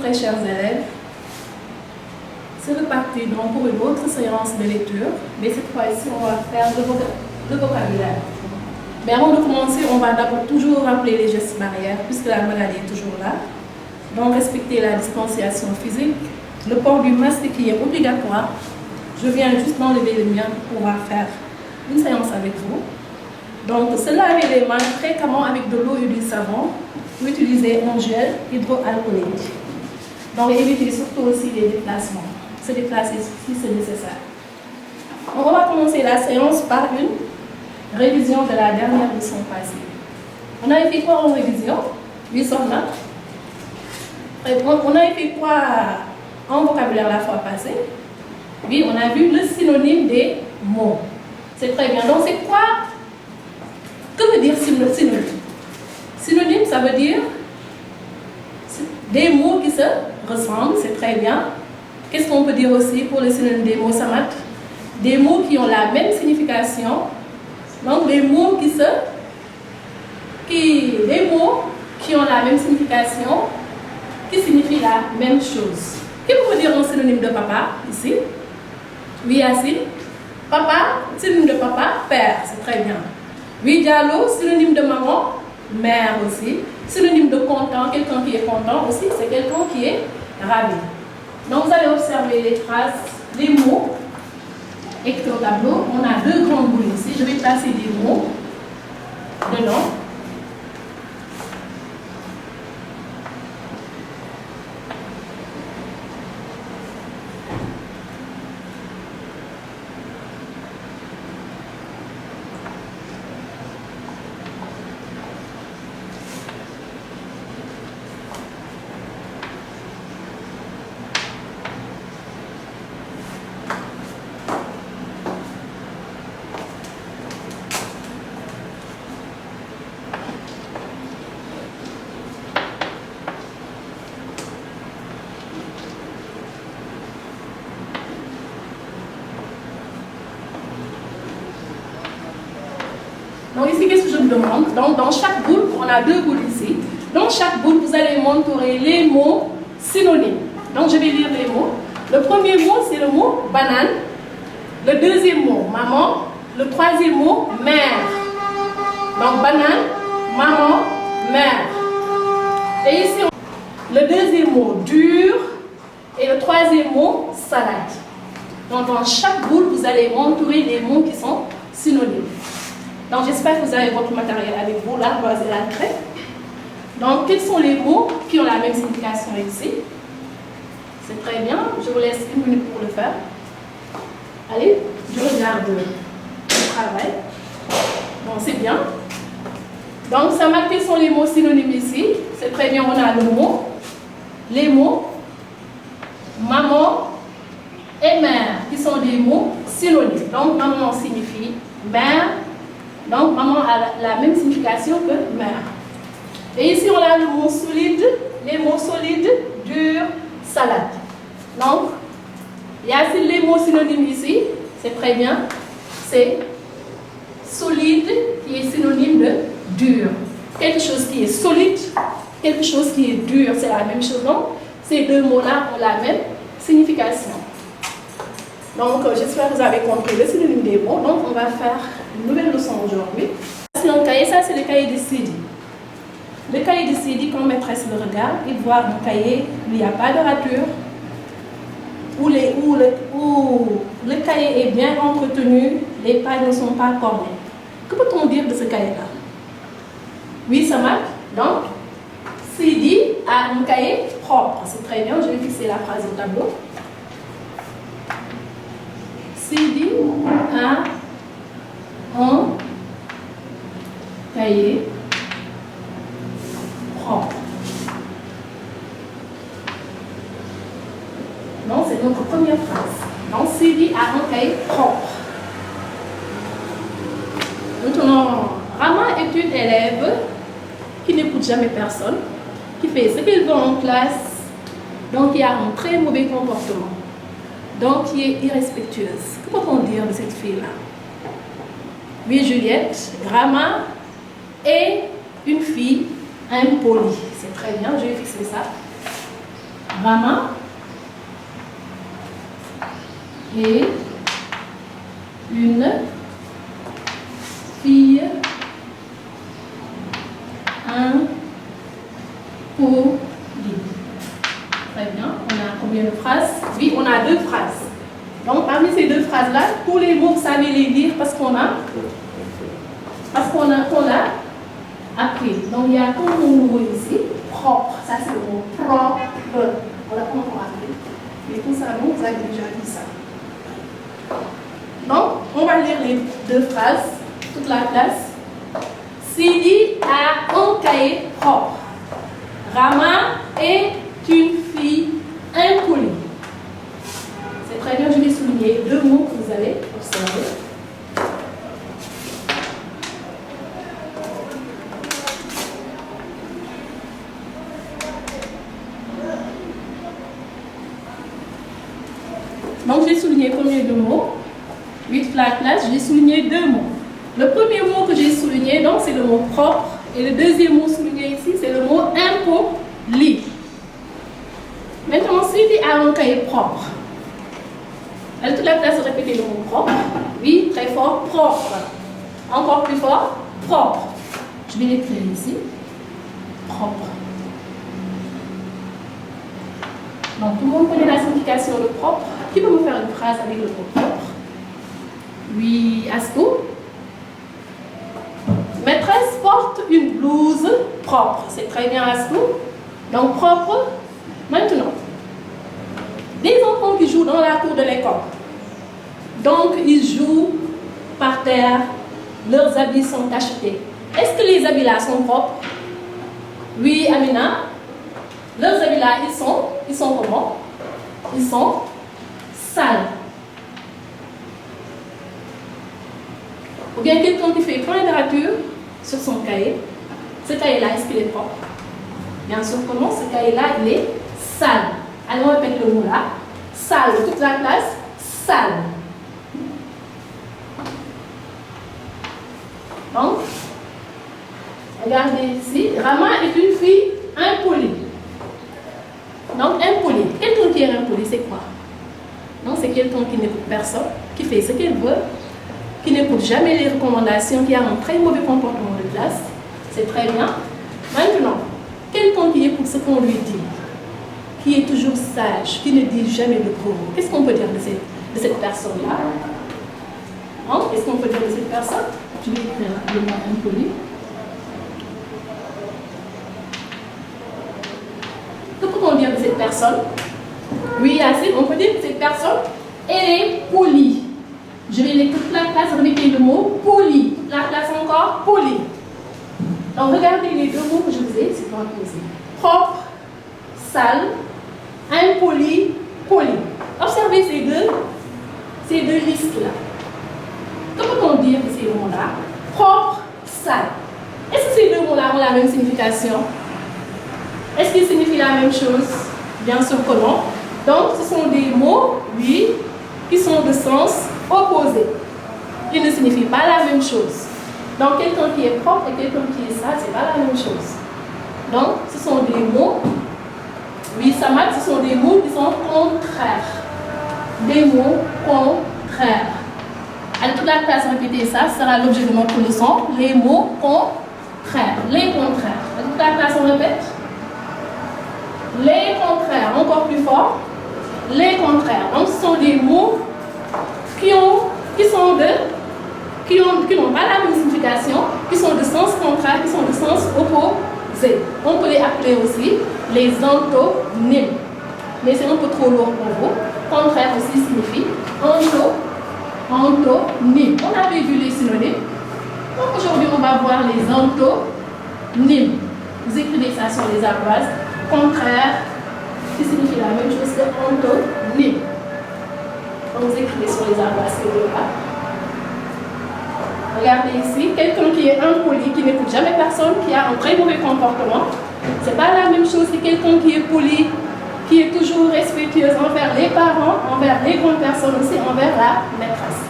très chers élèves. C'est reparti donc pour une autre séance de lecture, mais cette fois-ci on va faire le vocabulaire. Mais avant de commencer, on va d'abord toujours rappeler les gestes barrières puisque la maladie est toujours là. Donc respecter la distanciation physique, le port du masque qui est obligatoire. Je viens juste d'enlever le mien pour pouvoir faire une séance avec vous. Donc se laver les mains fréquemment avec de l'eau et du savon ou utiliser un gel hydroalcoolique. Donc éviter surtout aussi les déplacements. Se déplacer si c'est nécessaire. On va commencer la séance par une révision de la dernière leçon passée. On a fait quoi en révision? Oui, Sorna. On a fait quoi en vocabulaire la fois passée? Oui, on a vu le synonyme des mots. C'est très bien. Donc c'est quoi? Que veut dire synonyme? Synonyme, ça veut dire des mots qui se ressemblent, c'est très bien. Qu'est-ce qu'on peut dire aussi pour le synonyme des mots, Samat? Des mots qui ont la même signification. Donc des mots des mots qui ont la même signification, qui signifient la même chose. Qu'est-ce qu'on peut dire un synonyme de papa ici? Oui, Yacine. Papa, synonyme de papa, père, c'est très bien. Oui, Diallo, synonyme de maman, mère aussi. Synonyme de content, quelqu'un qui est content aussi, c'est quelqu'un qui est ravi. Donc vous allez observer les phrases, les mots écrits au tableau. On a deux grandes boules ici. Je vais placer des mots dedans. Donc ici, qu'est-ce que je vous demande? Donc dans chaque boule, on a deux boules ici. Dans chaque boule, vous allez m'entourer les mots synonymes. Donc je vais lire les mots. Le premier mot, c'est le mot banane. Le deuxième mot, maman. Le troisième mot, mère. Donc banane, maman, mère. Et ici, le deuxième mot, dur. Et le troisième mot, salade. Donc dans chaque boule, vous allez m'entourer les mots qui sont synonymes. Donc j'espère que vous avez votre matériel avec vous, l'ardoise et la craie. Donc quels sont les mots qui ont la même signification ici? C'est très bien, je vous laisse une minute pour le faire. Allez, je regarde le travail. Bon, c'est bien. Donc ça marque quels sont les mots synonymes ici. C'est très bien, on a le mot, les mots, maman et mère, qui sont des mots synonymes. Donc maman signifie mère. Donc, maman a la même signification que mère. Et ici, on a le mot solide, les mots solides, dur, salade. Donc, il y a aussi les mots synonymes ici, c'est très bien. C'est solide qui est synonyme de dur. Quelque chose qui est solide, quelque chose qui est dur, c'est la même chose. Donc, ces deux mots-là ont la même signification. Donc, j'espère que vous avez compris le synonyme des mots. Donc, on va faire une nouvelle leçon aujourd'hui. C'est un cahier, ça c'est le cahier de Sidi. Le cahier de Sidi, quand maîtresse le regarde, il voit un cahier où il n'y a pas de rature, où le cahier est bien entretenu, les pages ne sont pas cornées. Que peut-on dire de ce cahier-là? Oui, ça marche. Donc, Sidi a un cahier propre. C'est très bien, je vais fixer la phrase au tableau. Sidi a un cahier propre. Donc, c'est notre première phrase. Donc, Sidi a un cahier propre. Maintenant, Rama est une élève qui n'écoute jamais personne, qui fait ce qu'elle veut en classe, donc qui a un très mauvais comportement, donc qui est irrespectueuse. Que peut-on dire de cette fille-là? Oui, Juliette, Rama est une fille impolie. C'est très bien, je vais fixer ça. Rama est une fille impolie. Très bien. On a combien de phrases? Oui, on a 2 phrases. Donc, parmi ces 2 phrases-là, tous les mots, vous savez les lire parce qu'on a appris. Donc, il y a tout le mot ici. Propre. Ça, c'est le mot propre. On l'a pas encore appris. Mais tout ça, vous avez déjà dit ça. Donc, on va lire les 2 phrases, toute la classe. Sidi a un cahier propre. Rama est une fille impolie. C'est très bien, je vais souligner 2 mots que vous allez observer. Donc, j'ai souligné combien de mots? 8 la classe, j'ai souligné 2 mots. Le premier mot que j'ai souligné, donc, c'est le mot propre. Et le deuxième mot souligné ici, c'est le mot impoli. Maintenant, Sidi a un cahier propre. Elle toute la classe répéter le mot propre. Oui, très fort, propre. Encore plus fort, propre. Je vais l'écrire ici. Propre. Donc, tout le monde connaît la signification de propre. Qui peut me faire une phrase avec le mot propre? Oui, Asco. Maîtresse porte une blouse propre. C'est très bien, Asco. Donc, propre. Maintenant, des enfants qui jouent dans la cour de l'école. Donc, ils jouent par terre. Leurs habits sont tachetés. Est-ce que les habits là sont propres? Oui, Amina. Leurs habits là, ils sont comment? Ils sont sales. Ou bien quelqu'un qui fait point de rature sur son cahier. Ce cahier-là, est-ce qu'il est propre? Bien sûr que non, ce cahier-là, il est sale. Allons répéter le mot là. Sale, toute la classe, sale. Donc, regardez ici, Rama est une fille impolie. Donc, impoli. Quelqu'un qui est impoli, c'est quoi? Non, c'est quelqu'un qui n'écoute personne, qui fait ce qu'il veut, qui n'écoute jamais les recommandations, qui a un très mauvais comportement de classe. C'est très bien. Maintenant, quelqu'un qui écoute ce qu'on lui dit, qui est toujours sage, qui ne dit jamais de gros mots. Qu'est-ce qu'on peut dire de cette personne-là? Hein? Qu'est-ce qu'on peut dire de cette personne? Je vais écrire le mot impoli. Que peut-on dire de cette personne? Oui, assez. On peut dire que cette personne, elle est polie. Je vais laisser toute la classe répéter le mot poli. La classe encore, poli. Donc regardez les 2 mots que je vous ai, c'est pour poser. Propre, sale, impoli, poli. Observez ces deux listes-là. Que peut-on dire de ces mots-là? Propre, sale. Est-ce que ces 2 mots-là ont la même signification? Est-ce qu'ils signifient la même chose? Bien sûr que non. Donc, ce sont des mots, oui, qui sont de sens opposé. Ils ne signifient pas la même chose. Donc, quelqu'un qui est propre et quelqu'un qui est sale, ce n'est pas la même chose. Donc, ce sont des mots, oui, Samad, ce sont des mots qui sont contraires. Des mots contraires. À toute la classe, répétez ça, ce sera l'objet de notre leçon. Les mots contraires. Les contraires. À toute la classe, on répète. Les contraires, encore plus fort. Les contraires. Donc, ce sont des mots qui n'ont pas la même signification, qui sont de sens contraire, qui sont de sens opposé. On peut les appeler aussi les antonymes. Mais c'est un peu trop lourd pour vous. Contraire aussi signifie antonyme. On avait vu les synonymes. Donc aujourd'hui, on va voir les antonymes. Vous écrivez ça sur les ardoises. Contraire, qui signifie la même chose que antonyme. Donc vous écrivez sur les ardoises ces deux-là. Regardez ici, quelqu'un qui est impoli, qui n'écoute jamais personne, qui a un très mauvais comportement. Ce n'est pas la même chose que quelqu'un qui est poli, qui est toujours respectueux envers les parents, envers les grandes personnes aussi, envers la maîtresse.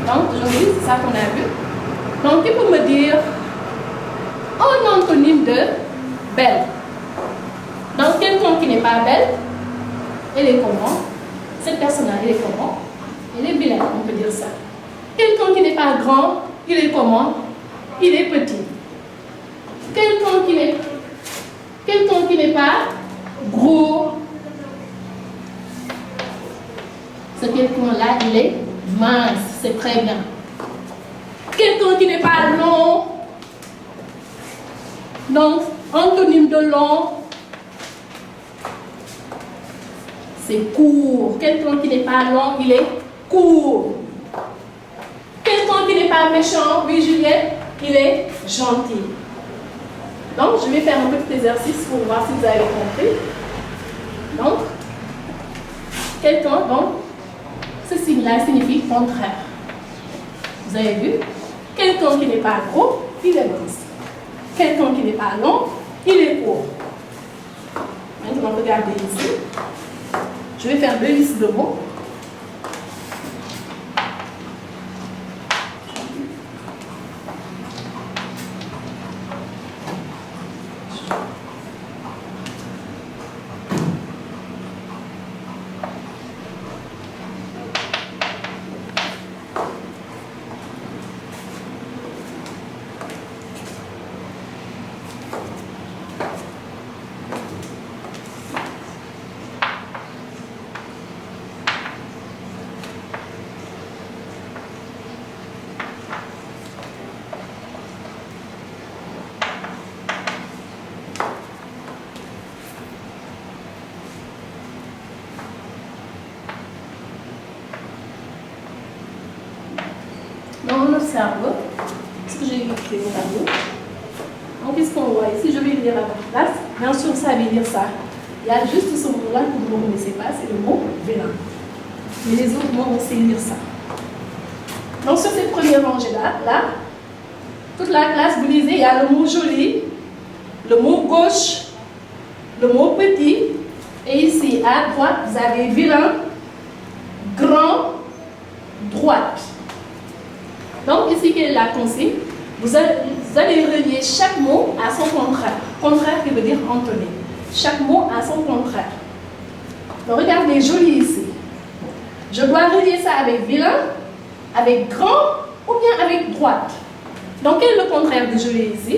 Donc aujourd'hui, c'est ça qu'on a vu. Donc qui peut me dire un antonyme de belle? Donc quelqu'un qui n'est pas pas belle, elle est comment? Cette personne-là, elle est comment? Elle est vilaine, on peut dire ça. Quelqu'un qui n'est pas grand, il est comment? Il est petit. Quelqu'un qui n'est pas gros, ce quelqu'un-là, il est mince, c'est très bien. Quelqu'un qui n'est pas long, donc antonyme de long, c'est court. Quelqu'un qui n'est pas long, il est court. Quelqu'un qui n'est pas méchant, oui Juliette, il est gentil. Donc, je vais faire un petit exercice pour voir si vous avez compris. Donc, quelqu'un, donc, ce signe-là signifie contraire. Vous avez vu? Quelqu'un qui n'est pas gros, il est mince. Quelqu'un qui n'est pas long, il est court. Maintenant, regardez ici. Je vais faire 2 listes de mots. Dans notre cerveau, ce que j'ai écrit au tableau, donc qu'est-ce qu'on voit ici? Je vais lire à votre place. Bien sûr, ça veut dire ça. Il y a juste ce mot-là que vous ne connaissez pas, c'est le mot vilain. Mais les autres mots, on sait lire ça. Donc sur cette première rangée-là, là, toute la classe, vous lisez, il y a le mot joli, le mot gauche, le mot petit, et ici, à droite, vous avez vilain, grand, droite. Donc ici, quelle est la consigne? Vous allez relier chaque mot à son contraire. Contraire qui veut dire antonyme. Chaque mot a son contraire. Donc regardez, joli ici. Je dois relier ça avec vilain, avec grand ou bien avec droite. Donc quel est le contraire de joli ici?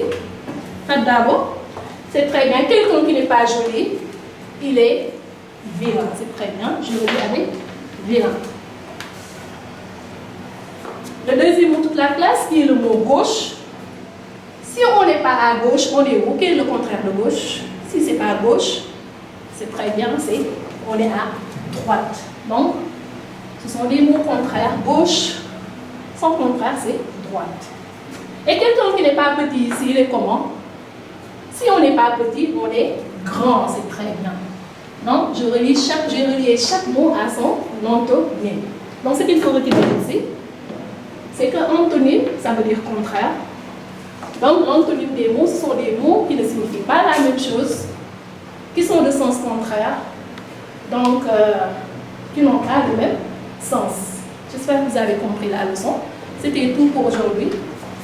D'abord, c'est très bien. Quelqu'un qui n'est pas joli, il est vilain. C'est très bien. Je relis avec vilain. Le deuxième mot, toute la classe, qui est le mot gauche. Si on n'est pas à gauche, on est où? Quel est le contraire de gauche? Si ce n'est pas à gauche, c'est très bien, on est à droite. Donc, ce sont des mots contraires. Gauche, sans contraire, c'est droite. Et quelqu'un qui n'est pas petit ici, il est comment? Si on n'est pas petit, on est grand, c'est très bien. Donc, j'ai relié chaque mot à son antonyme. Donc, ce qu'il faut retenir ici, c'est que antonyme, ça veut dire contraire. Donc, l'antonyme des mots, ce sont des mots qui ne signifient pas la même chose, qui sont de sens contraire, donc qui n'ont pas le même sens. J'espère que vous avez compris la leçon. C'était tout pour aujourd'hui.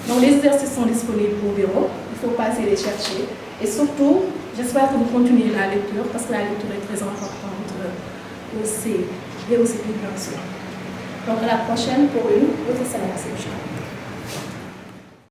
Donc, les exercices sont disponibles au bureau. Il faut passer les chercher. Et surtout, j'espère que vous continuez la lecture, parce que la lecture est très importante au CE et au CP, bien sûr. Donc, à la prochaine pour une autre séance.